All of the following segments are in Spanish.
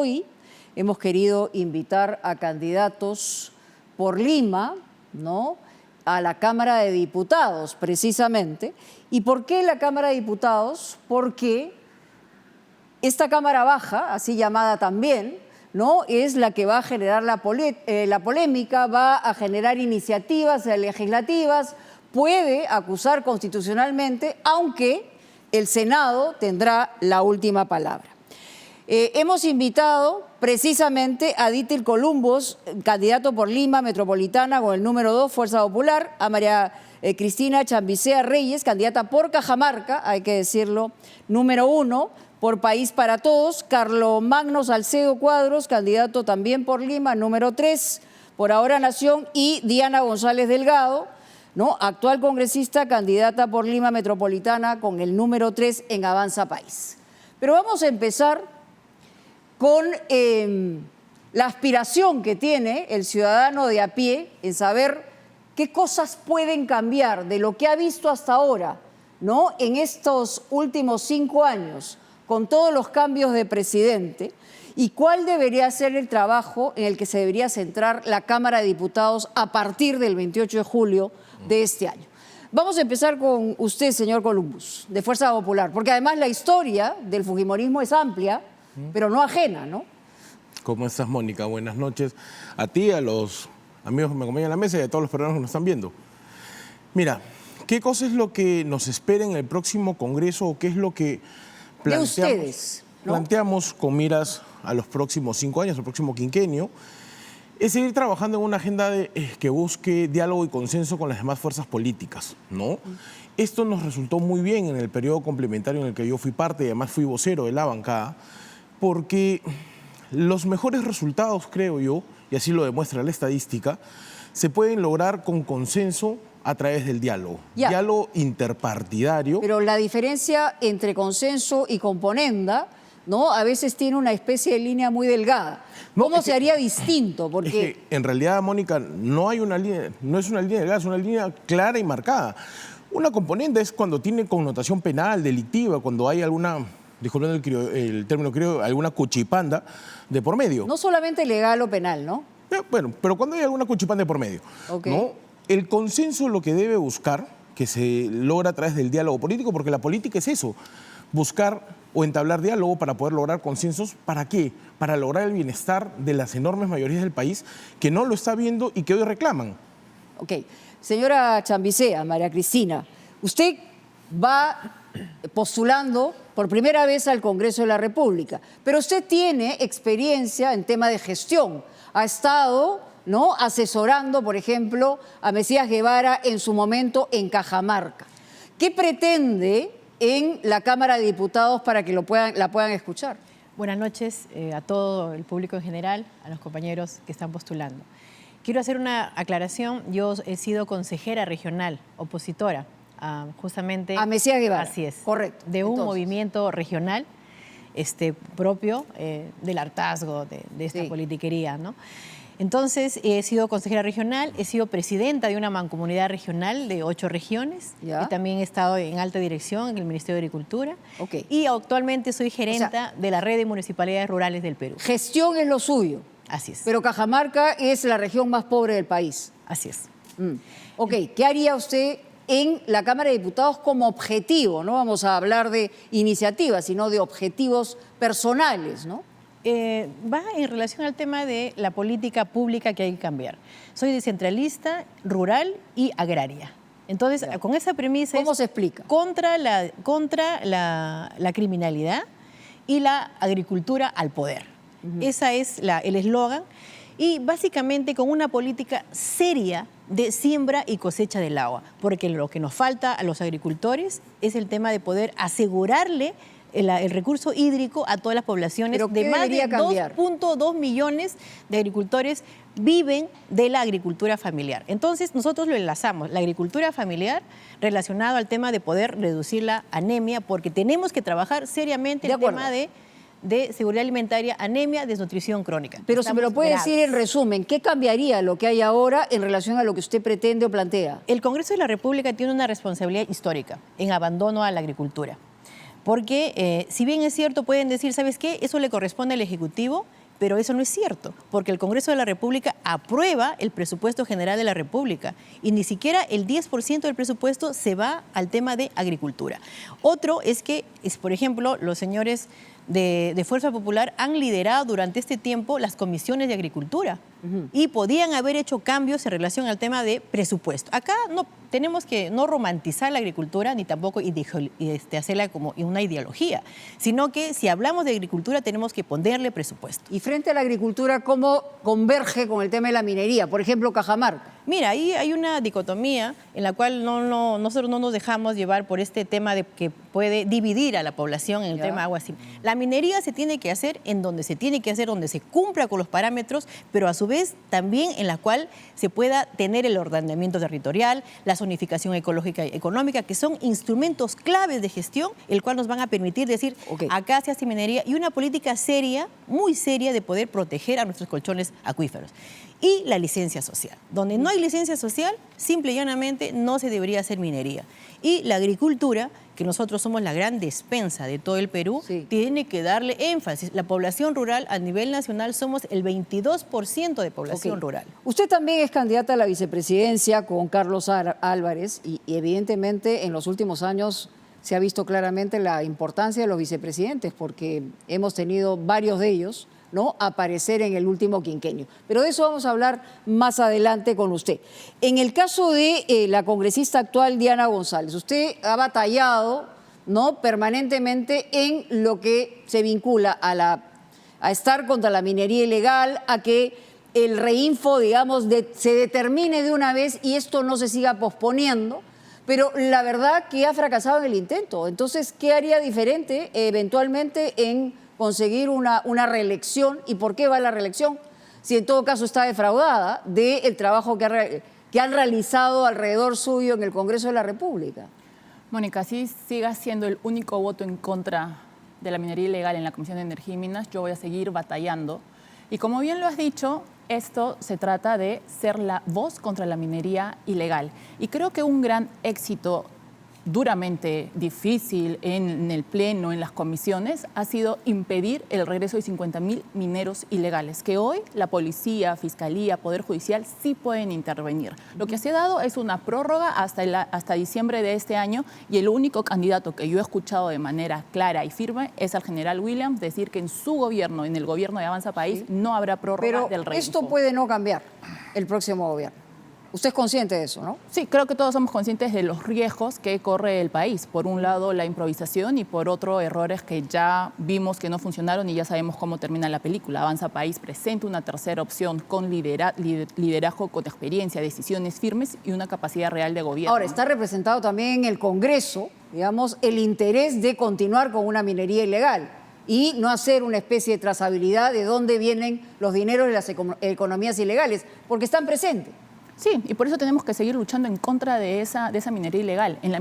hoy hemos querido invitar a candidatos por Lima, ¿no?, a la Cámara de Diputados, precisamente. ¿Y por qué la Cámara de Diputados? Porque esta Cámara Baja, así llamada también, ¿no?, es la que va a generar la polémica, va a generar iniciativas legislativas, puede acusar constitucionalmente, aunque el Senado tendrá la última palabra. Hemos invitado precisamente a Dítil Columbus, candidato por Lima Metropolitana con el número 2, Fuerza Popular, a María Cristina Chambicea Reyes, candidata por Cajamarca, hay que decirlo, número 1, por País para Todos, Carlomagno Salcedo Cuadros, candidato también por Lima, número 3, por Ahora Nación, y Diana González Delgado, ¿no?, actual congresista, candidata por Lima Metropolitana con el número 3 en Avanza País. Pero vamos a empezar con la aspiración que tiene el ciudadano de a pie en saber qué cosas pueden cambiar de lo que ha visto hasta ahora, ¿no?, en estos últimos 5 años, con todos los cambios de presidente, y cuál debería ser el trabajo en el que se debería centrar la Cámara de Diputados a partir del 28 de julio de este año. Vamos a empezar con usted, señor Columbus, de Fuerza Popular, porque además la historia del fujimorismo es amplia, pero no ajena, ¿no? ¿Cómo estás, Mónica? Buenas noches a ti, a los amigos que me acompañan en la mesa y a todos los peruanos que nos están viendo. Mira, ¿qué cosa es lo que nos espera en el próximo Congreso o qué es lo que planteamos, de ustedes, ¿no?, planteamos con miras a los próximos 5 años, al próximo quinquenio? Es seguir trabajando en una agenda que busque diálogo y consenso con las demás fuerzas políticas, ¿no? Esto nos resultó muy bien en el periodo complementario en el que yo fui parte y además fui vocero de la bancada, porque los mejores resultados, creo yo, y así lo demuestra la estadística, se pueden lograr con consenso a través del diálogo, diálogo interpartidario. Pero la diferencia entre consenso y componenda, ¿no?, a veces tiene una especie de línea muy delgada. ¿Cómo se haría distinto? Porque es que, en realidad, Mónica, no hay una línea, no es una línea delgada, es una línea clara y marcada. Una componenda es cuando tiene connotación penal, delictiva, cuando hay alguna, disculpen el término creo, alguna cuchipanda de por medio. no solamente legal o penal, ¿no? Bueno, pero cuando hay alguna cuchipanda de por medio, ¿no? El consenso lo que debe buscar, que se logra a través del diálogo político, porque la política es eso, buscar o entablar diálogo para poder lograr consensos. ¿Para qué? Para lograr el bienestar de las enormes mayorías del país que no lo está viendo y que hoy reclaman. Ok. Señora Chambicea, María Cristina, usted va postulando por primera vez al Congreso de la República, pero usted tiene experiencia en tema de gestión. Ha estado, ¿no?, asesorando, por ejemplo, a Mesías Guevara en su momento en Cajamarca. ¿Qué pretende en la Cámara de Diputados para que la puedan escuchar? Buenas noches a todo el público en general, a los compañeros que están postulando. Quiero hacer una aclaración. Yo he sido consejera regional, opositora, justamente a Mesías Guevara. Así es. Correcto. De un movimiento regional propio del hartazgo de esta politiquería, ¿no? Entonces, he sido consejera regional, he sido presidenta de una mancomunidad regional de 8 regiones. Y también he estado en alta dirección en el Ministerio de Agricultura. Y actualmente soy gerenta de la red de municipalidades rurales del Perú. Gestión es lo suyo. Así es. Pero Cajamarca es la región más pobre del país. Así es. Ok, ¿qué haría usted en la Cámara de Diputados como objetivo? No vamos a hablar de iniciativas, sino de objetivos personales, ¿no? Va en relación al tema de la política pública que hay que cambiar. Soy descentralista, rural y agraria. Entonces, con esa premisa... ¿Cómo se explica? Contra la criminalidad y la agricultura al poder. Ese es el eslogan. Y básicamente con una política seria de siembra y cosecha del agua. Porque lo que nos falta a los agricultores es el tema de poder asegurarle el recurso hídrico a todas las poblaciones. ¿Pero de más de 2.2 millones de agricultores viven de la agricultura familiar. Entonces, nosotros lo enlazamos, la agricultura familiar relacionado al tema de poder reducir la anemia, porque tenemos que trabajar seriamente el tema de seguridad alimentaria, anemia, desnutrición crónica. Pero si me lo puede decir en resumen, ¿qué cambiaría lo que hay ahora en relación a lo que usted pretende o plantea? El Congreso de la República tiene una responsabilidad histórica en abandono a la agricultura. Porque si bien es cierto, pueden decir, ¿sabes qué? Eso le corresponde al Ejecutivo, pero eso no es cierto, porque el Congreso de la República aprueba el presupuesto general de la República y ni siquiera el 10% del presupuesto se va al tema de agricultura. Otro es que, por ejemplo, los señores de Fuerza Popular han liderado durante este tiempo las comisiones de agricultura y podían haber hecho cambios en relación al tema de presupuesto. Acá no tenemos que no romantizar la agricultura ni tampoco hacerla como una ideología, sino que si hablamos de agricultura tenemos que ponerle presupuesto. Y frente a la agricultura, ¿cómo converge con el tema de la minería? Por ejemplo, Cajamarca. Mira, ahí hay una dicotomía en la cual nosotros no nos dejamos llevar por este tema de que puede dividir a la población en el tema agua. La minería se tiene que hacer en donde se tiene que hacer, donde se cumpla con los parámetros, pero a su vez también en la cual se pueda tener el ordenamiento territorial, la zonificación ecológica y económica, que son instrumentos claves de gestión, el cual nos van a permitir decir, acá se hace minería, y una política seria, muy seria, de poder proteger a nuestros colchones acuíferos. Y la licencia social. Donde no hay licencia social, simple y llanamente no se debería hacer minería. Y la agricultura, que nosotros somos la gran despensa de todo el Perú, tiene que darle énfasis. La población rural a nivel nacional somos el 22% de población rural. Usted también es candidata a la vicepresidencia con Carlos Álvarez y evidentemente en los últimos años se ha visto claramente la importancia de los vicepresidentes porque hemos tenido varios de ellos, ¿no?, aparecer en el último quinquenio. Pero de eso vamos a hablar más adelante con usted. En el caso de la congresista actual, Diana González, usted ha batallado, ¿no?, permanentemente en lo que se vincula a estar contra la minería ilegal, a que el reinfo, digamos, se determine de una vez y esto no se siga posponiendo. Pero la verdad que ha fracasado en el intento. Entonces, ¿qué haría diferente eventualmente en conseguir una reelección? ¿Y por qué va a la reelección? Si en todo caso está defraudada del trabajo que han realizado alrededor suyo en el Congreso de la República. Mónica, si sigas siendo el único voto en contra de la minería ilegal en la Comisión de Energía y Minas, yo voy a seguir batallando. Y como bien lo has dicho, esto se trata de ser la voz contra la minería ilegal. Y creo que un gran éxito duramente difícil en el Pleno, en las comisiones, ha sido impedir el regreso de 50.000 mineros ilegales, que hoy la policía, fiscalía, poder judicial sí pueden intervenir. Lo que se ha dado es una prórroga hasta diciembre de este año y el único candidato que yo he escuchado de manera clara y firme es al general Williams decir que en su gobierno, en el gobierno de Avanza País, no habrá prórroga del reinfo. Esto puede no cambiar el próximo gobierno. Usted es consciente de eso, ¿no? Sí, creo que todos somos conscientes de los riesgos que corre el país. Por un lado, la improvisación y por otro, errores que ya vimos que no funcionaron y ya sabemos cómo termina la película. Avanza País presenta una tercera opción con liderazgo, con experiencia, decisiones firmes y una capacidad real de gobierno. Ahora, está representado también en el Congreso, digamos, el interés de continuar con una minería ilegal y no hacer una especie de trazabilidad de dónde vienen los dineros de las economías ilegales, porque están presentes. Sí, y por eso tenemos que seguir luchando en contra de esa minería ilegal. En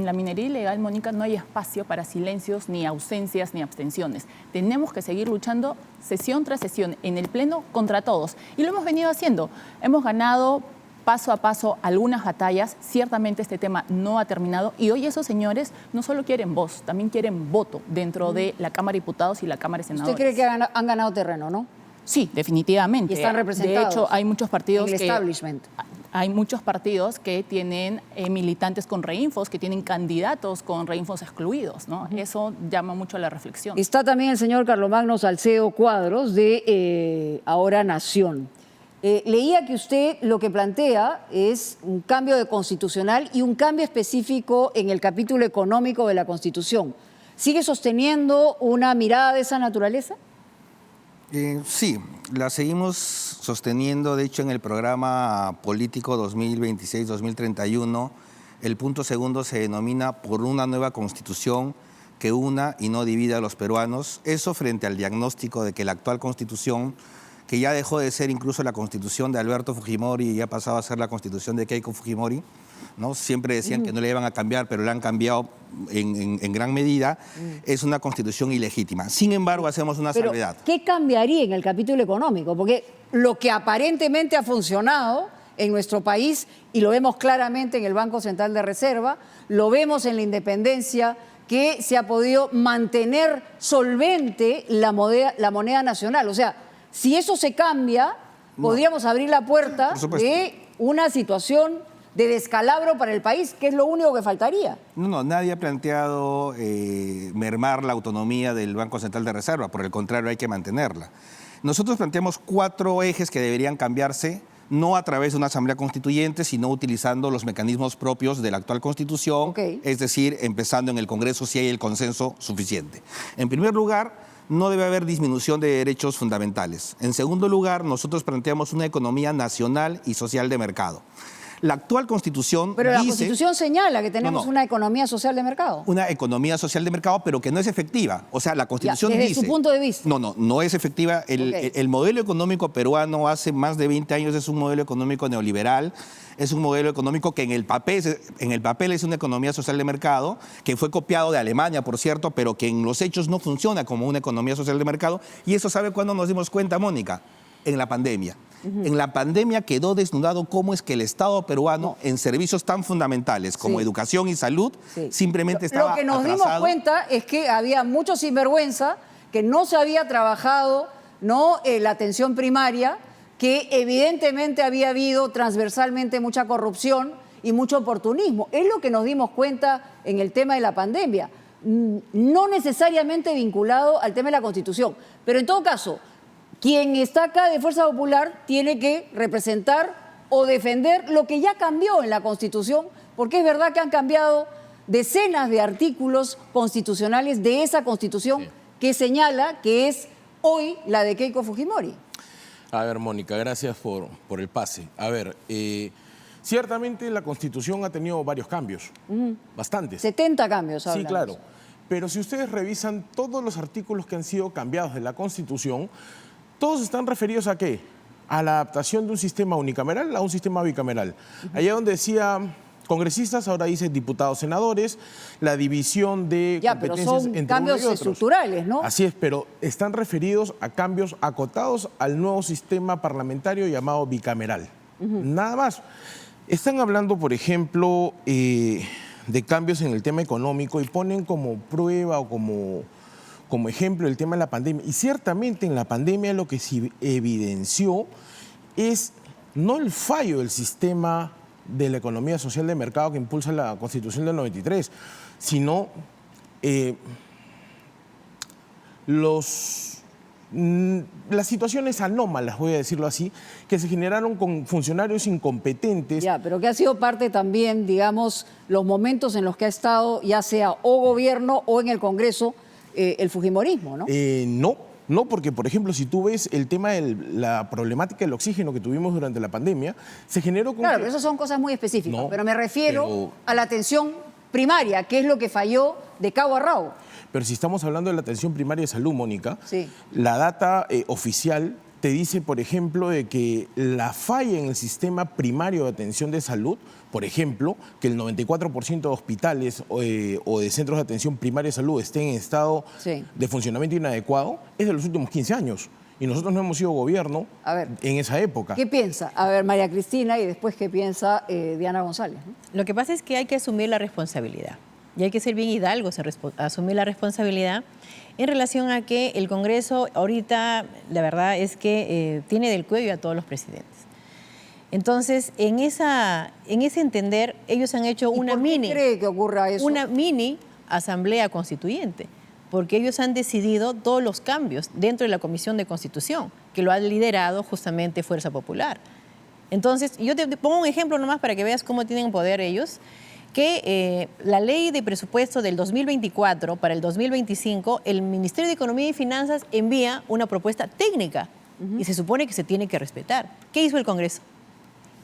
la minería ilegal, Mónica, no hay espacio para silencios, ni ausencias, ni abstenciones. Tenemos que seguir luchando sesión tras sesión en el Pleno contra todos. Y lo hemos venido haciendo. Hemos ganado paso a paso algunas batallas. Ciertamente este tema no ha terminado. Y hoy esos señores no solo quieren voz, también quieren voto dentro de la Cámara de Diputados y la Cámara de Senadores. ¿Usted cree que han ganado terreno, no? Sí, definitivamente. Y están representados. De hecho, hay muchos partidos en el establishment. Hay muchos partidos que tienen militantes con reinfos, que tienen candidatos con reinfos excluidos, ¿no? Eso llama mucho a la reflexión. Está también el señor Carlomagno Salcedo Cuadros de Ahora Nación. Leía que usted lo que plantea es un cambio de constitucional y un cambio específico en el capítulo económico de la Constitución. ¿Sigue sosteniendo una mirada de esa naturaleza? Sí, la seguimos sosteniendo. De hecho, en el programa político 2026-2031, el punto segundo se denomina por una nueva constitución que una y no divida a los peruanos. Eso frente al diagnóstico de que la actual constitución, que ya dejó de ser incluso la constitución de Alberto Fujimori y ya pasaba a ser la constitución de Keiko Fujimori, ¿no? Siempre decían que no le iban a cambiar, pero la han cambiado en gran medida. Es una constitución ilegítima. Sin embargo, hacemos una salvedad. ¿Qué cambiaría en el capítulo económico? Porque lo que aparentemente ha funcionado en nuestro país, y lo vemos claramente en el Banco Central de Reserva, lo vemos en la independencia que se ha podido mantener solvente la moneda nacional. O sea, si eso se cambia, podríamos abrir la puerta Por supuesto. de una situación de descalabro para el país, que es lo único que faltaría. No, nadie ha planteado mermar la autonomía del Banco Central de Reserva, por el contrario, hay que mantenerla. Nosotros planteamos 4 ejes que deberían cambiarse, no a través de una asamblea constituyente, sino utilizando los mecanismos propios de la actual Constitución, Ok. es decir, empezando en el Congreso si hay el consenso suficiente. En primer lugar, no debe haber disminución de derechos fundamentales. En segundo lugar, nosotros planteamos una economía nacional y social de mercado. La actual Constitución Pero la dice... Constitución señala que tenemos No. una economía social de mercado. Una economía social de mercado, pero que no es efectiva. O sea, la Constitución desde dice... su punto de vista. No es efectiva. Ok. El modelo económico peruano hace más de 20 años es un modelo económico neoliberal, es un modelo económico que en el papel es una economía social de mercado, que fue copiado de Alemania, por cierto, pero que en los hechos no funciona como una economía social de mercado. Y eso, ¿sabe cuándo nos dimos cuenta, Mónica? En la pandemia. En la pandemia quedó desnudado cómo es que el Estado peruano, en servicios tan fundamentales como Sí. educación y salud, Sí. simplemente estaba Lo que nos dimos atrasado. cuenta es que había mucho sinvergüenza, que no se había trabajado, ¿no?, la atención primaria, que evidentemente había habido transversalmente mucha corrupción y mucho oportunismo. Es lo que nos dimos cuenta en el tema de la pandemia, no necesariamente vinculado al tema de la Constitución, pero en todo caso, quien está acá de Fuerza Popular tiene que representar o defender lo que ya cambió en la Constitución, porque es verdad que han cambiado decenas de artículos constitucionales de esa Constitución que señala que es hoy la de Keiko Fujimori. A ver, Mónica, gracias por el pase. A ver, ciertamente la Constitución ha tenido varios cambios, bastantes. 70 cambios, Sí, hablamos. claro. Pero si ustedes revisan todos los artículos que han sido cambiados de la Constitución, todos están referidos ¿a qué? A la adaptación de un sistema unicameral a un sistema bicameral. Allá donde decía congresistas, ahora dice diputados, senadores, la división de Ya, pero competencias son entre cambios uno y otros. estructurales, ¿no? Así es, pero están referidos a cambios acotados al nuevo sistema parlamentario llamado bicameral. Nada más. Están hablando, por ejemplo, de cambios en el tema económico y ponen como prueba o como ejemplo el tema de la pandemia. Y ciertamente en la pandemia lo que se evidenció es no el fallo del sistema de la economía social de mercado que impulsa la Constitución del 93, sino las situaciones anómalas, voy a decirlo así, que se generaron con funcionarios incompetentes. Ya, pero que ha sido parte también, digamos, los momentos en los que ha estado, ya sea o gobierno o en el Congreso, el fujimorismo, ¿no? No, porque por ejemplo, si tú ves el tema de la problemática del oxígeno que tuvimos durante la pandemia, se generó con Claro, que- pero esas son cosas muy específicas. No, pero me refiero pero- a la atención primaria, que es lo que falló de cabo a rabo. Pero si estamos hablando de la atención primaria de salud, Mónica, Sí. la data oficial te dice, por ejemplo, de que la falla en el sistema primario de atención de salud, por ejemplo, que el 94% de hospitales o de centros de atención primaria de salud estén en estado Sí. de funcionamiento inadecuado, es de los últimos 15 años. Y nosotros no hemos sido gobierno A ver. en esa época. ¿Qué piensa? A ver, María Cristina, y después qué piensa Diana González, ¿no? Lo que pasa es que hay que asumir la responsabilidad. Y hay que ser bien hidalgos en asumir la responsabilidad en relación a que el Congreso ahorita, la verdad es que tiene del cuello a todos los presidentes. Entonces, en ese entender, ellos han hecho ¿Y una por qué mini, cree que ocurra eso? una mini asamblea constituyente, porque ellos han decidido todos los cambios dentro de la Comisión de Constitución, que lo ha liderado justamente Fuerza Popular. Entonces, yo te pongo un ejemplo nomás para que veas cómo tienen poder ellos, que la ley de presupuesto del 2024 para el 2025, el Ministerio de Economía y Finanzas envía una propuesta técnica y se supone que se tiene que respetar. ¿Qué hizo el Congreso?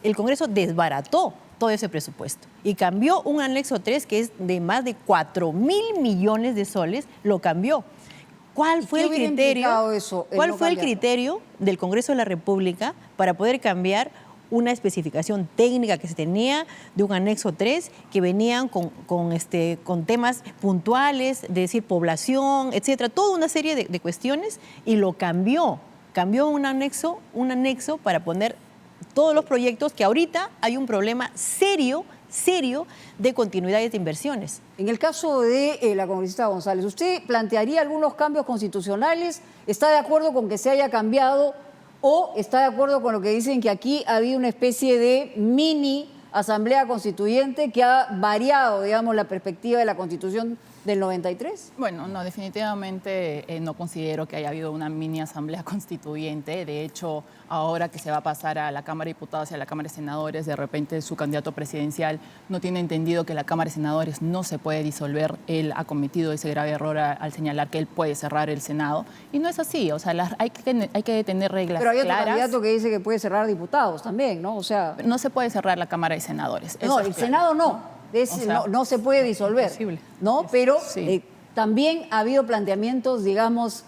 El Congreso desbarató todo ese presupuesto y cambió un anexo 3 que es de más de 4.000 millones de soles, lo cambió. ¿Cuál fue qué el hubiera criterio? implicado eso, el ¿Cuál no fue el cambiarlo? criterio del Congreso de la República para poder cambiar una especificación técnica que se tenía de un anexo 3 que venían con temas puntuales, de decir población, etcétera, toda una serie de cuestiones y lo cambió? Cambió un anexo para poner todos los proyectos que ahorita hay un problema serio serio de continuidades de inversiones. En el caso de la congresista González, ¿usted plantearía algunos cambios constitucionales? ¿Está de acuerdo con que se haya cambiado o está de acuerdo con lo que dicen que aquí ha habido una especie de mini asamblea constituyente que ha variado, digamos, la perspectiva de la Constitución del 93? Bueno, no, definitivamente no considero que haya habido una mini asamblea constituyente. De hecho, ahora que se va a pasar a la Cámara de Diputados y a la Cámara de Senadores, de repente su candidato presidencial no tiene entendido que la Cámara de Senadores no se puede disolver. Él ha cometido ese grave error al señalar que él puede cerrar el Senado. Y no es así, o sea, hay que tener reglas Pero hay otro claras. candidato que dice que puede cerrar diputados también, ¿no? O sea, No se puede cerrar la Cámara de Senadores. Eso no, es el claro. Senado no. O sea, no se puede disolver, imposible. ¿no? Pero Sí. también ha habido planteamientos, digamos,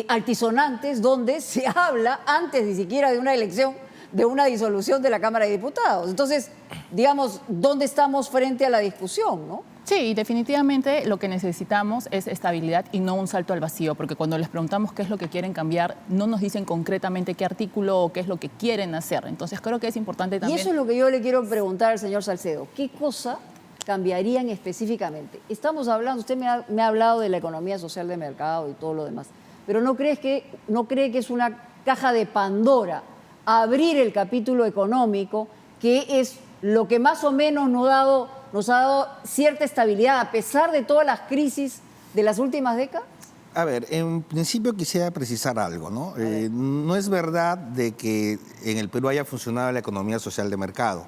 altisonantes, donde se habla, antes ni siquiera de una elección, de una disolución de la Cámara de Diputados. Entonces, digamos, ¿dónde estamos frente a la discusión, no? Sí, definitivamente lo que necesitamos es estabilidad y no un salto al vacío, porque cuando les preguntamos qué es lo que quieren cambiar, no nos dicen concretamente qué artículo o qué es lo que quieren hacer. Entonces creo que es importante también... Y eso es lo que yo le quiero preguntar al señor Salcedo. ¿Qué cosa cambiarían específicamente? Estamos hablando, usted me ha hablado de la economía social de mercado y todo lo demás, pero ¿no cree que es una caja de Pandora abrir el capítulo económico, que es lo que más o menos nos ha dado cierta estabilidad a pesar de todas las crisis de las últimas décadas? A ver, en principio quisiera precisar algo, ¿no? No es verdad de que en el Perú haya funcionado la economía social de mercado.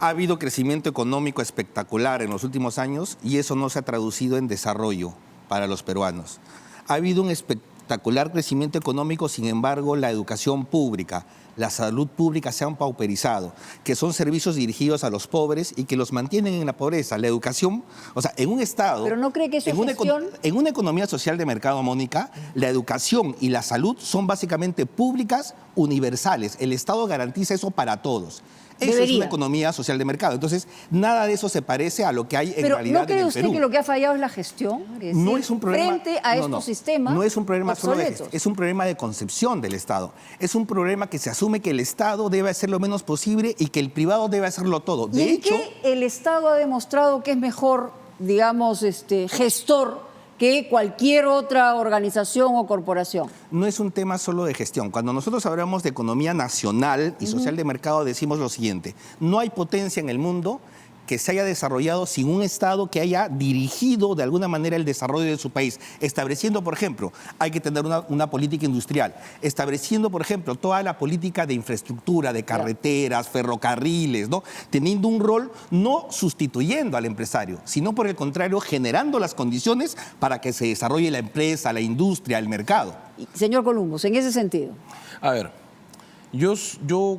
Ha habido crecimiento económico espectacular en los últimos años y eso no se ha traducido en desarrollo para los peruanos. Ha habido un espectacular crecimiento económico, sin embargo, la educación pública, la salud pública se han pauperizado, que son servicios dirigidos a los pobres y que los mantienen en la pobreza. La educación, o sea, en un Estado... ¿Pero no cree que eso es gestión? En una economía social de mercado, Mónica, la educación y la salud son básicamente públicas, universales. El Estado garantiza eso para todos. Eso es una economía social de mercado. Entonces, nada de eso se parece a lo que hay en realidad en el Perú. ¿Pero no cree usted que lo que ha fallado es la gestión? Es decir, no es un problema, frente a estos sistemas no es un problema solo de obsoletos. gestión, es un problema de concepción del Estado. Es un problema que se asume que el Estado debe hacer lo menos posible y que el privado debe hacerlo todo. ¿Y De en hecho, qué el Estado ha demostrado que es mejor, digamos, gestor que cualquier otra organización o corporación? no es un tema solo de gestión. Cuando nosotros hablamos de economía nacional y social de mercado, decimos lo siguiente: no hay potencia en el mundo que se haya desarrollado sin un Estado que haya dirigido de alguna manera el desarrollo de su país, estableciendo, por ejemplo, hay que tener una política industrial, estableciendo, por ejemplo, toda la política de infraestructura, de carreteras, ferrocarriles, ¿no? Teniendo un rol no sustituyendo al empresario, sino por el contrario, generando las condiciones para que se desarrolle la empresa, la industria, el mercado. Señor Columbus, en ese sentido. A ver, yo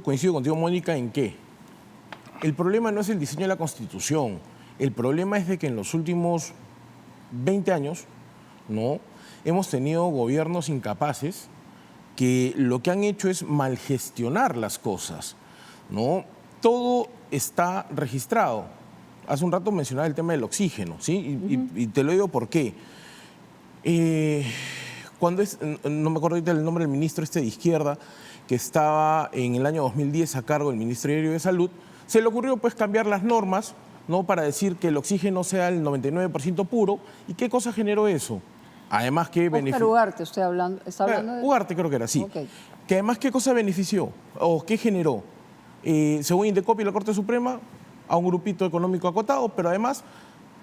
coincido contigo, Mónica, en que el problema no es el diseño de la Constitución. El problema es de que en los últimos 20 años, ¿no?, hemos tenido gobiernos incapaces que lo que han hecho es malgestionar las cosas, ¿no? Todo está registrado. Hace un rato mencionaba el tema del oxígeno, ¿sí? Y te lo digo por qué. No me acuerdo ahorita el nombre del ministro de izquierda, que estaba en el año 2010 a cargo del Ministerio de Salud, se le ocurrió pues cambiar las normas, ¿no?, para decir que el oxígeno sea el 99% puro. ¿Y qué cosa generó eso? Además que Óscar Ugarte, usted está hablando de... Ugarte creo que era, sí. Okay. Que además, ¿qué cosa benefició? ¿O qué generó? Según Indecopi y la Corte Suprema, a un grupito económico acotado, pero además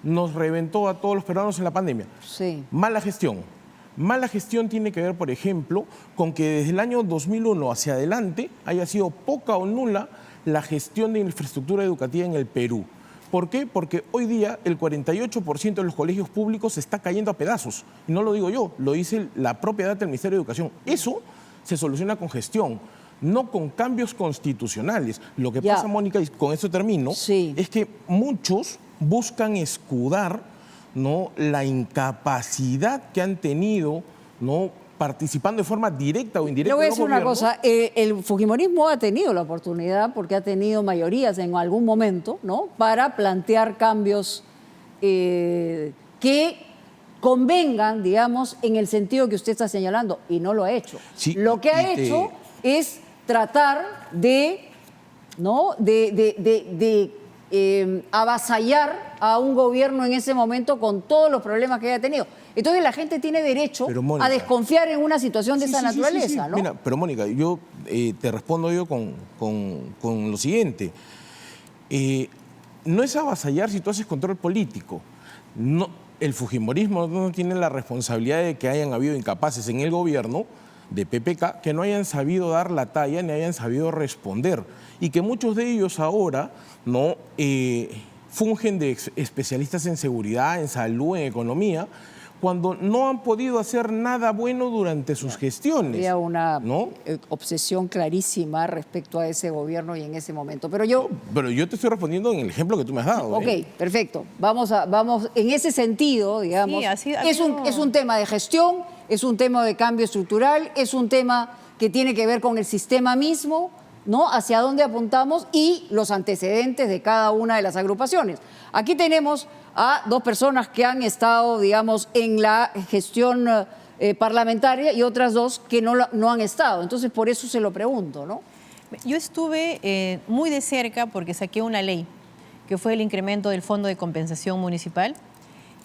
nos reventó a todos los peruanos en la pandemia. Sí. Mala gestión. Mala gestión tiene que ver, por ejemplo, con que desde el año 2001 hacia adelante haya sido poca o nula la gestión de infraestructura educativa en el Perú. ¿Por qué? Porque hoy día el 48% de los colegios públicos se está cayendo a pedazos. Y no lo digo yo, lo dice la propia data del Ministerio de Educación. Eso se soluciona con gestión, no con cambios constitucionales. Lo que pasa, Mónica, y con eso termino, es que muchos buscan escudar, ¿no?, la incapacidad que han tenido, ¿no?, participando de forma directa o indirecta. Le voy a decir una cosa, el fujimorismo ha tenido la oportunidad, porque ha tenido mayorías en algún momento, ¿no?, para plantear cambios que convengan, digamos, en el sentido que usted está señalando, y no lo ha hecho. Sí, lo que ha hecho es tratar de, ¿no?, de avasallar a un gobierno en ese momento con todos los problemas que haya tenido. Entonces la gente tiene derecho Pero, Mónica, a desconfiar en una situación de esa naturaleza, ¿no? Mira, pero Mónica, yo te respondo con lo siguiente. No es avasallar si tú haces control político. No, el fujimorismo no tiene la responsabilidad de que hayan habido incapaces en el gobierno de PPK que no hayan sabido dar la talla ni hayan sabido responder. Y que muchos de ellos ahora no fungen de especialistas en seguridad, en salud, en economía, cuando no han podido hacer nada bueno durante sus gestiones. Había una ¿no? obsesión clarísima respecto a ese gobierno y en ese momento. Pero yo te estoy respondiendo en el ejemplo que tú me has dado. Ok, perfecto. Vamos en ese sentido, digamos, Sí, es un tema de gestión, es un tema de cambio estructural, es un tema que tiene que ver con el sistema mismo, ¿no? Hacia dónde apuntamos y los antecedentes de cada una de las agrupaciones. Aquí tenemos a dos personas que han estado, digamos, en la gestión parlamentaria y otras dos que no han estado. Entonces, por eso se lo pregunto, ¿no? Yo estuve muy de cerca porque saqué una ley, que fue el incremento del Fondo de Compensación Municipal,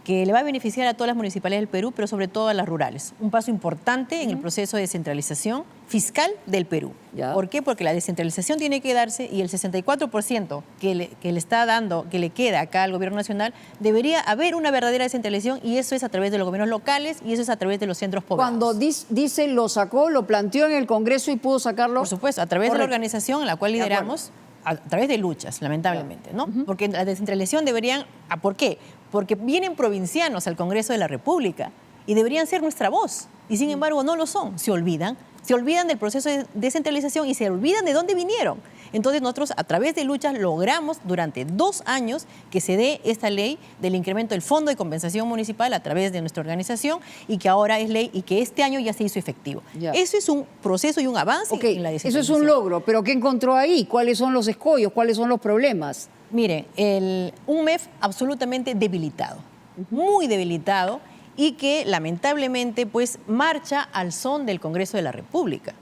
que le va a beneficiar a todas las municipalidades del Perú, pero sobre todo a las rurales. Un paso importante en el proceso de descentralización fiscal del Perú. Ya. ¿Por qué? Porque la descentralización tiene que darse y el 64% que le está dando, que le queda acá al gobierno nacional, debería haber una verdadera descentralización y eso es a través de los gobiernos locales y eso es a través de los centros poblados. Cuando dice lo sacó, lo planteó en el Congreso y pudo sacarlo. Por supuesto, a través de la Correcto. organización en la cual lideramos, a través de luchas, lamentablemente, ¿no? Porque la descentralización deberían... ¿Por qué? Porque vienen provincianos al Congreso de la República y deberían ser nuestra voz. Y sin embargo no lo son. Se olvidan del proceso de descentralización y se olvidan de dónde vinieron. Entonces nosotros a través de luchas logramos durante 2 años que se dé esta ley del incremento del Fondo de Compensación Municipal a través de nuestra organización y que ahora es ley y que este año ya se hizo efectivo. Ya. Eso es un proceso y un avance en la Eso descentralización. es un logro, pero ¿qué encontró ahí? ¿Cuáles son los escollos? ¿Cuáles son los problemas? Miren, un MEF absolutamente debilitado, muy debilitado y que lamentablemente pues marcha al son del Congreso de la República.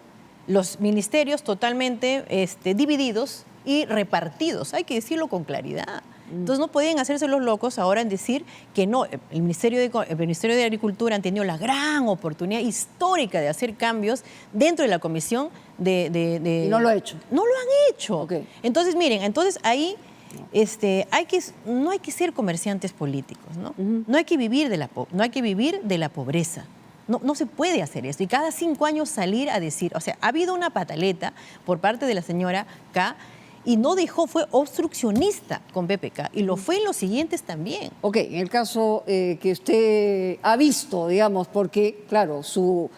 Los ministerios totalmente divididos y repartidos, hay que decirlo con claridad. Entonces no podían hacerse los locos ahora en decir que no, el Ministerio de Agricultura han tenido la gran oportunidad histórica de hacer cambios dentro de la Comisión de... Y no lo ha hecho. No lo han hecho. Ok. Entonces, miren, ahí no hay que ser comerciantes políticos, ¿no? No hay que vivir de la pobreza. No se puede hacer esto. Y cada 5 años salir a decir, o sea, ha habido una pataleta por parte de la señora K y no dejó, fue obstruccionista con PPK y lo fue en los siguientes también. Ok, en el caso que usted ha visto, digamos, porque, claro, su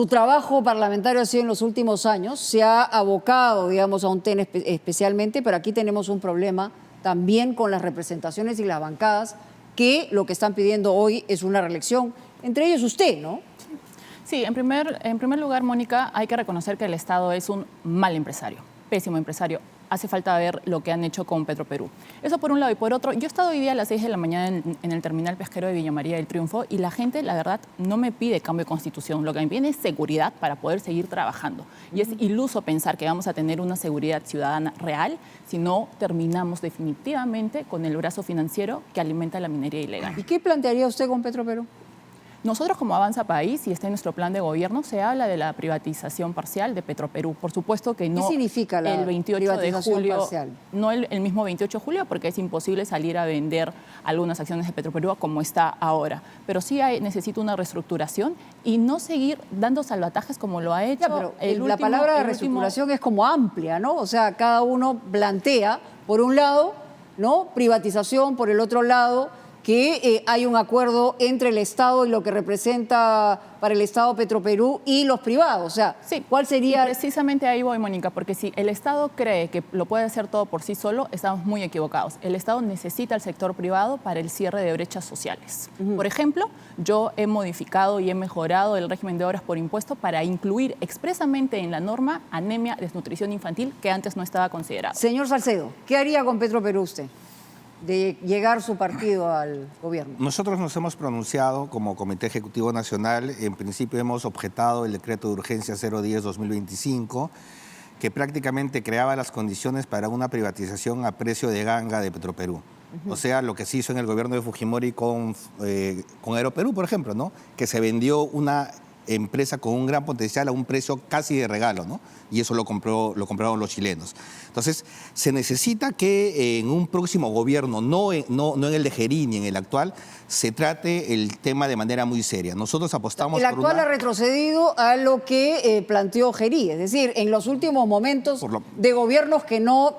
trabajo parlamentario ha sido en los últimos años, se ha abocado, digamos, a un tema especialmente, pero aquí tenemos un problema también con las representaciones y las bancadas, que lo que están pidiendo hoy es una reelección, entre ellos usted, ¿no? Sí, en primer lugar, Mónica, hay que reconocer que el Estado es un mal empresario, pésimo empresario. Hace falta ver lo que han hecho con Petroperú. Eso por un lado. Y por otro, yo he estado hoy día a las 6 de la mañana en el terminal pesquero de Villa María del Triunfo y la gente, la verdad, no me pide cambio de constitución. Lo que me pide es seguridad para poder seguir trabajando. Y es iluso pensar que vamos a tener una seguridad ciudadana real si no terminamos definitivamente con el brazo financiero que alimenta la minería ilegal. ¿Y qué plantearía usted con Petroperú? Nosotros como Avanza País, y está en nuestro plan de gobierno, se habla de la privatización parcial de Petroperú. Por supuesto que no ¿Qué significa la el 28 de privatización julio, parcial? no el mismo 28 de julio, porque es imposible salir a vender algunas acciones de Petroperú como está ahora. Pero sí necesita una reestructuración y no seguir dando salvatajes como lo ha hecho. Ya, pero la palabra de reestructuración es como amplia, ¿no? O sea, cada uno plantea, por un lado, ¿no?, privatización, por el otro lado, que hay un acuerdo entre el Estado y lo que representa para el Estado Petroperú y los privados. O sea, sí, ¿cuál sería? Y precisamente ahí voy, Mónica, porque si el Estado cree que lo puede hacer todo por sí solo, estamos muy equivocados. El Estado necesita al sector privado para el cierre de brechas sociales. Por ejemplo, yo he modificado y he mejorado el régimen de obras por impuesto para incluir expresamente en la norma anemia, desnutrición infantil, que antes no estaba considerado. Señor Salcedo, ¿qué haría con Petroperú usted de llegar su partido al gobierno? Nosotros nos hemos pronunciado como Comité Ejecutivo Nacional. En principio hemos objetado el decreto de urgencia 010-2025 que prácticamente creaba las condiciones para una privatización a precio de ganga de Petroperú. O sea, lo que se hizo en el gobierno de Fujimori con Aeroperú, por ejemplo, ¿no? Que se vendió una empresa con un gran potencial a un precio casi de regalo, ¿no? Y eso lo compraron los chilenos. Entonces, se necesita que en un próximo gobierno, no en el de Gerí ni en el actual, se trate el tema de manera muy seria. Nosotros apostamos El por actual ha retrocedido a lo que planteó Gerí, es decir, en los últimos momentos de gobiernos que no,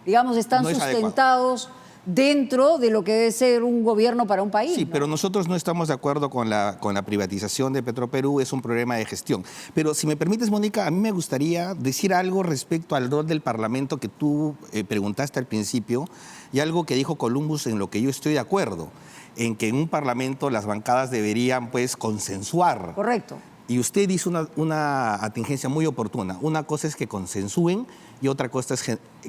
digamos, están no es sustentados dentro de lo que debe ser un gobierno para un país. Sí, ¿no? pero nosotros no estamos de acuerdo con la privatización de Petroperú, es un problema de gestión. Pero si me permites, Mónica, a mí me gustaría decir algo respecto al rol del Parlamento que tú preguntaste al principio y algo que dijo Columbus en lo que yo estoy de acuerdo, en que en un Parlamento las bancadas deberían pues consensuar. Correcto. Y usted hizo una atingencia muy oportuna. Una cosa es que consensúen y otra cosa es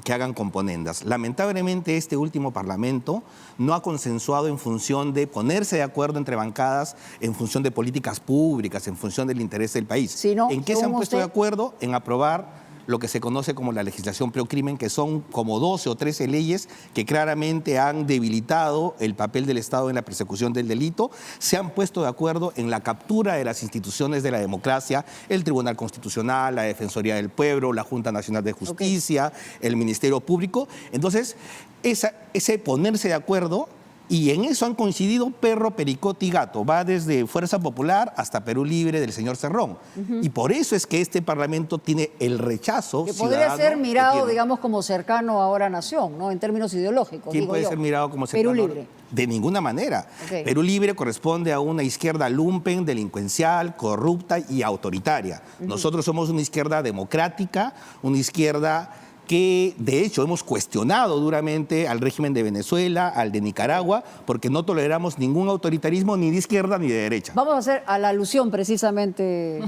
que hagan componendas. Lamentablemente este último Parlamento no ha consensuado en función de ponerse de acuerdo entre bancadas, en función de políticas públicas, en función del interés del país. Sino, ¿En qué se han puesto usted de acuerdo? En aprobar lo que se conoce como la legislación precrimen, que son como 12 o 13 leyes que claramente han debilitado el papel del Estado en la persecución del delito. Se han puesto de acuerdo en la captura de las instituciones de la democracia, el Tribunal Constitucional, la Defensoría del Pueblo, la Junta Nacional de Justicia, el Ministerio Público. Entonces, ese ponerse de acuerdo, y en eso han coincidido perro, pericote y gato. Va desde Fuerza Popular hasta Perú Libre del señor Cerrón. Y por eso es que este Parlamento tiene el rechazo que podría ciudadano ser que mirado, tiene. digamos, como cercano ahora a Nación, ¿no? En términos ideológicos. ¿Quién digo puede yo. ser mirado como cercano? Perú Libre. De ninguna manera. Ok. Perú Libre corresponde a una izquierda lumpen, delincuencial, corrupta y autoritaria. Nosotros somos una izquierda democrática, una izquierda que de hecho hemos cuestionado duramente al régimen de Venezuela, al de Nicaragua, porque no toleramos ningún autoritarismo ni de izquierda ni de derecha. Vamos a hacer a la alusión precisamente,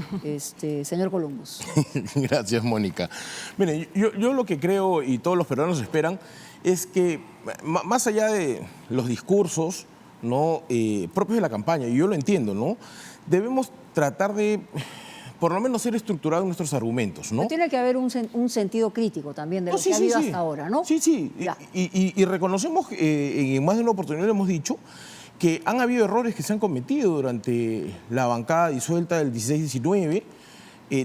señor Columbus. Gracias, Mónica. Miren, yo lo que creo y todos los peruanos esperan es que, más allá de los discursos, ¿no? Propios de la campaña, y yo lo entiendo, ¿no? Debemos tratar de, por lo menos, ser estructurados nuestros argumentos, ¿no? Pero tiene que haber un sentido crítico también de lo No, que ha habido hasta ahora, ¿no? Sí, sí. Ya. Y reconocemos, en más de una oportunidad le hemos dicho, que han habido errores que se han cometido durante la bancada disuelta del 16-19.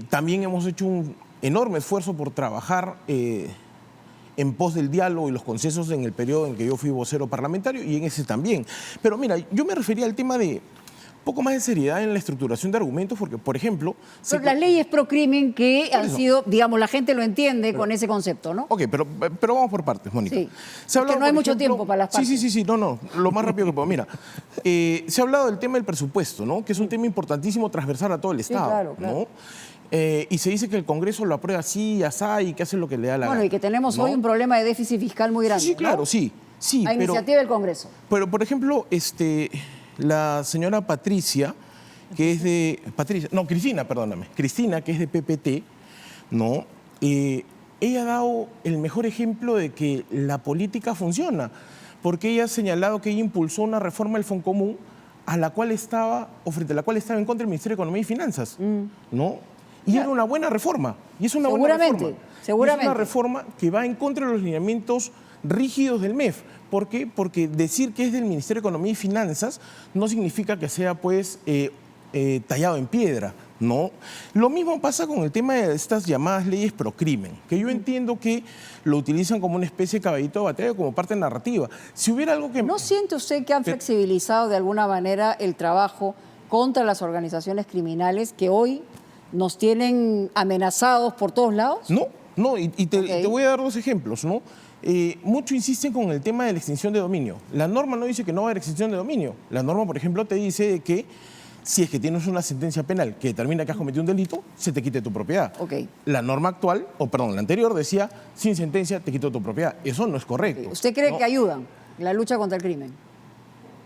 También hemos hecho un enorme esfuerzo por trabajar en pos del diálogo y los consensos en el periodo en que yo fui vocero parlamentario y en ese también. Pero mira, yo me refería al tema de poco más de seriedad en la estructuración de argumentos, porque, por ejemplo... Pero las leyes pro crimen que han eso. sido, digamos, la gente lo entiende con ese concepto, ¿no? Ok, pero vamos por partes, Mónica. Sí. Se ha Es que hablado, no hay por mucho ejemplo- tiempo para las partes. Sí, no, lo más rápido que puedo. Mira, se ha hablado del tema del presupuesto, ¿no? Que es un tema importantísimo, transversal a todo el Estado, claro, claro. ¿no? Y se dice que el Congreso lo aprueba así, asá, y que hace lo que le da la Bueno, gana, y que tenemos ¿no? hoy un problema de déficit fiscal muy grande. Sí, claro, ¿no? sí. A pero, iniciativa del Congreso. pero, por ejemplo, la señora Patricia, que es de... Cristina, perdóname. Cristina, que es de PPT, ¿no? Ella ha dado el mejor ejemplo de que la política funciona, porque ella ha señalado que ella impulsó una reforma del Foncomún a la cual estaba, o frente a la cual estaba en contra el Ministerio de Economía y Finanzas, ¿no? Y era una buena reforma. Y es una buena Seguramente, reforma. seguramente. Y es una reforma que va en contra de los lineamientos rígidos del MEF. ¿Por qué? Porque decir que es del Ministerio de Economía y Finanzas no significa que sea, pues, tallado en piedra, ¿no? Lo mismo pasa con el tema de estas llamadas leyes pro crimen, que yo entiendo que lo utilizan como una especie de caballito de batalla, como parte narrativa. Si hubiera algo que... ¿No siente usted que han flexibilizado de alguna manera el trabajo contra las organizaciones criminales que hoy nos tienen amenazados por todos lados? No, y te voy a dar dos ejemplos, ¿no? Mucho insisten con el tema de la extinción de dominio. La norma no dice que no va a haber extinción de dominio. La norma, por ejemplo, te dice que si es que tienes una sentencia penal que determina que has cometido un delito, se te quite tu propiedad. Ok. La norma actual, la anterior decía, sin sentencia te quito tu propiedad. Eso no es correcto. ¿Usted cree ¿no? que ayudan en la lucha contra el crimen?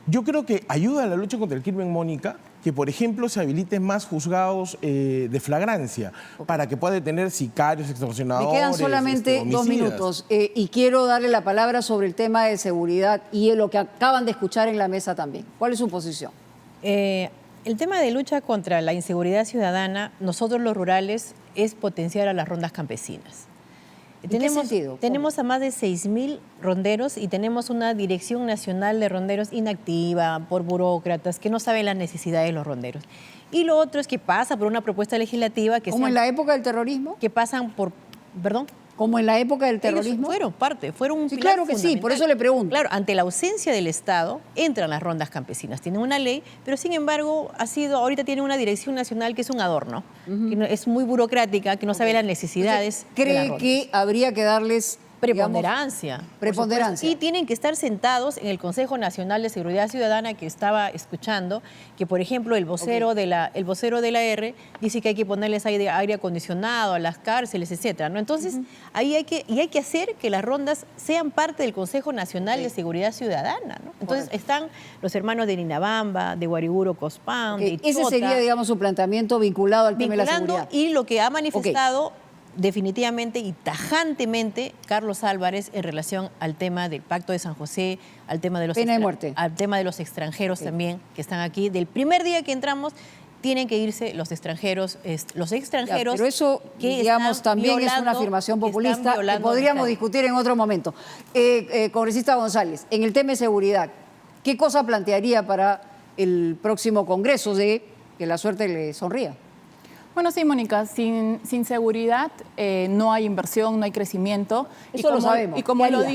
Yo creo que ayuda a la lucha contra el crimen, Mónica, que, por ejemplo, se habiliten más juzgados de flagrancia para que pueda detener sicarios, extorsionadores. Me quedan solamente 2 homicidas. minutos y quiero darle la palabra sobre el tema de seguridad y lo que acaban de escuchar en la mesa también. ¿Cuál es su posición? El tema de lucha contra la inseguridad ciudadana, nosotros los rurales, es potenciar a las rondas campesinas. ¿En qué sentido? Tenemos a más de 6.000 ronderos y tenemos una Dirección Nacional de Ronderos inactiva por burócratas que no saben las necesidades de los ronderos. Y lo otro es que pasa por una propuesta legislativa que ¿Como en la época del terrorismo? que pasan por, perdón, ¿Como en la época del terrorismo? Ellos fueron un Sí, pilar claro que sí, fundamental. por eso le pregunto. Claro, ante la ausencia del Estado, entran las rondas campesinas. Tienen una ley, pero sin embargo, ahorita tiene una dirección nacional que es un adorno, que es muy burocrática, que no sabe las necesidades de las ¿Cree rondas. que habría que darles Preponderancia. digamos, por preponderancia? supuesto. Y tienen que estar sentados en el Consejo Nacional de Seguridad Ciudadana que estaba escuchando, que por ejemplo el vocero de la R dice que hay que ponerles aire acondicionado a las cárceles, etcétera, ¿no? Entonces, ahí hay que hacer que las rondas sean parte del Consejo Nacional de Seguridad Ciudadana, ¿no? Entonces están los hermanos de Ninabamba, de Guariguro Cospán, de Ichota, ese sería, digamos, su planteamiento vinculado al tema de la seguridad. y lo que ha manifestado definitivamente y tajantemente Carlos Álvarez en relación al tema del Pacto de San José, al tema de los Pena de muerte. al tema de los extranjeros también que están aquí. Del primer día que entramos tienen que irse los extranjeros, Ya, pero eso, que digamos, están también es una violando- afirmación que están populista que violando podríamos nuestra- discutir en otro momento. Congresista González, en el tema de seguridad, ¿qué cosa plantearía para el próximo Congreso de que la suerte le sonría? Bueno, sí, Mónica, sin seguridad no hay inversión, no hay crecimiento. Eso lo sabemos. Y como ¿Qué lo haría?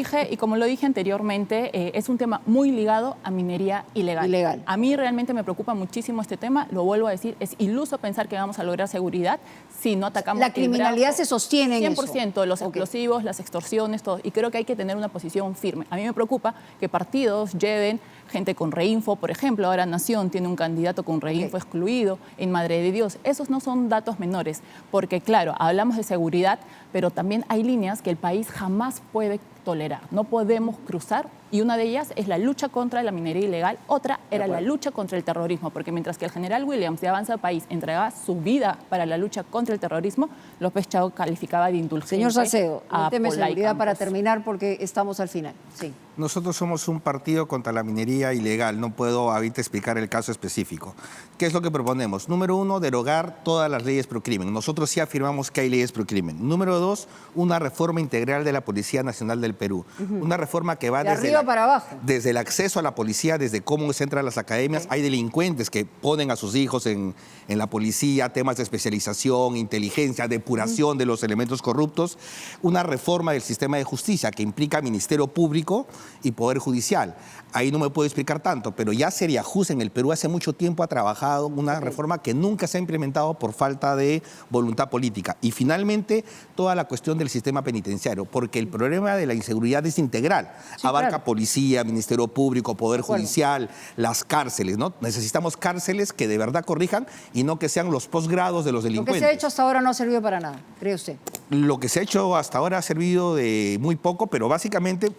dije anteriormente, es un tema muy ligado a minería ilegal. Ilegal. A mí realmente me preocupa muchísimo este tema, lo vuelvo a decir, es iluso pensar que vamos a lograr seguridad si no atacamos La el criminalidad brazo. se sostiene en eso. 100%, los Ok. explosivos, las extorsiones, todo. Y creo que hay que tener una posición firme. A mí me preocupa que partidos lleven gente con reinfo, por ejemplo, ahora Nación tiene un candidato con reinfo excluido, en Madre de Dios. Esos no son datos menores, porque claro, hablamos de seguridad, pero también hay líneas que el país jamás puede tolerar. No podemos cruzar y una de ellas es la lucha contra la minería ilegal, otra era la lucha contra el terrorismo, porque mientras que el general Williams de Avanza País entregaba su vida para la lucha contra el terrorismo, López Chao calificaba de indulgente Señor Salcedo, a el tema de Pola y seguridad para Campos. terminar porque estamos al final. Sí. Nosotros somos un partido contra la minería ilegal. No puedo ahorita explicar el caso específico. ¿Qué es lo que proponemos? Número uno, derogar todas las leyes pro crimen. Nosotros sí afirmamos que hay leyes pro crimen. Número dos, una reforma integral de la Policía Nacional del Perú. Una reforma que va De desde arriba para abajo. desde el acceso a la policía, desde cómo se entra a las academias. Hay delincuentes que ponen a sus hijos en la policía, temas de especialización, inteligencia, depuración de los elementos corruptos. Una reforma del sistema de justicia que implica Ministerio Público y Poder Judicial. Ahí no me puedo explicar tanto, pero ya Seriajus en el Perú hace mucho tiempo ha trabajado una reforma que nunca se ha implementado por falta de voluntad política. Y finalmente, toda la cuestión del sistema penitenciario, porque el problema de la inseguridad es integral. Sí, Abarca claro. Policía, Ministerio Público, Poder acuerdo. Judicial, las cárceles, ¿no? Necesitamos cárceles que de verdad corrijan y no que sean los posgrados de los Lo que delincuentes. se ha hecho hasta ahora no ha servido para nada, ¿cree usted? Lo que se ha hecho hasta ahora ha servido de muy poco, pero básicamente,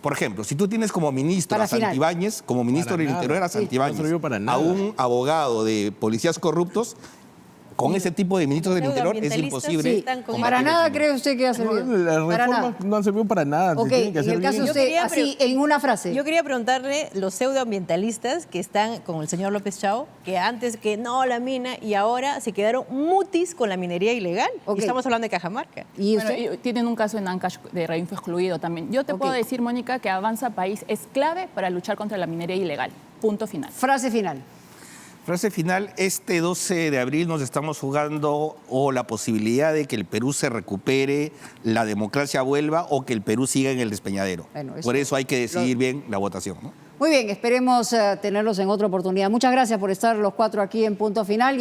por ejemplo, si tú tienes como ministro Para a final. Santibáñez, como ministro Para del nada. Interior a Sí, Santibáñez, no sirvió para a nada. un abogado de policías corruptos, con ese tipo de ministros del Interior es Pseudoambientalistas imposible. Sí. están con ¿Para el- nada cree usted que ha servido? Las Para nada. reformas no han servido para nada. se Ok, tienen que en hacer el caso de bien. usted, quería así, en una frase. Yo quería preguntarle los pseudoambientalistas que están con el señor López Chao, que antes que no la mina y ahora se quedaron mutis con la minería ilegal. Ok. Y estamos hablando de Cajamarca. ¿Y Bueno, usted? y tienen un caso en Ancash de reinfo excluido también. Yo te Ok. puedo decir, Mónica, que Avanza País es clave para luchar contra la minería ilegal. Punto final. Frase final. Frase final, este 12 de abril nos estamos jugando o la posibilidad de que el Perú se recupere, la democracia vuelva o que el Perú siga en el despeñadero. Bueno, eso- Por eso hay que decidir bien la votación, ¿no? Muy bien, esperemos tenerlos en otra oportunidad. Muchas gracias por estar los cuatro aquí en Punto Final.